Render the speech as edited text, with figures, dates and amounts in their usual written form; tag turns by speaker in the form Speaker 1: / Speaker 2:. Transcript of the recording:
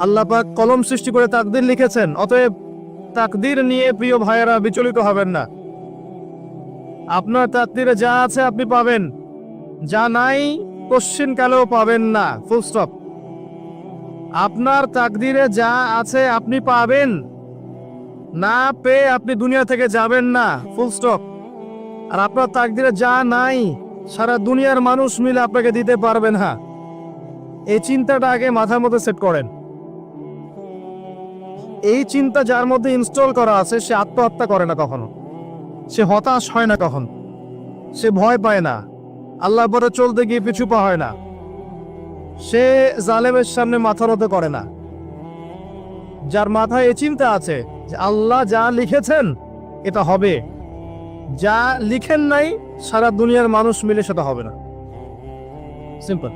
Speaker 1: আল্লাহ পাক কলম সৃষ্টি করে তাকদীর লিখেছেন, অতএব তাকদীর নিয়ে প্রিয় ভাইয়েরা বিচলিত হবেন না। আপনার তাকদীরে যা আছে আপনি পাবেন, যা নাই কোশ্চিন কালেও পাবেন না, ফুল স্টপ। আপনার তাকদীরে যা আছে আপনি পাবেন, না পেয়ে আপনি দুনিয়া থেকে যাবেন না, ফুল স্টপ। আর আপনার তাকদীরে যা নাই সারা দুনিয়ার মানুষ মিলে আপনাকে দিতে পারবেন না। এই চিন্তাটা আগে মাথার মধ্যে সেট করেন। এই চিন্তা যার মধ্যে ইনস্টল করা আছে সে আত্মহত্যা করে না কখনো, সে হতাশ হয় না কখনো, সে ভয় পায় না, আল্লাহর পরে চলতে গিয়ে পিছু পা হয় না, সে জালেমের সামনে মাথা নত করে না। যার মাথায় এই চিন্তা আছে যে আল্লাহ যা লিখেছেন এটা হবে, যা লিখেন নাই সারা দুনিয়ার মানুষ মিলে সেটা হবে না, সিম্পল।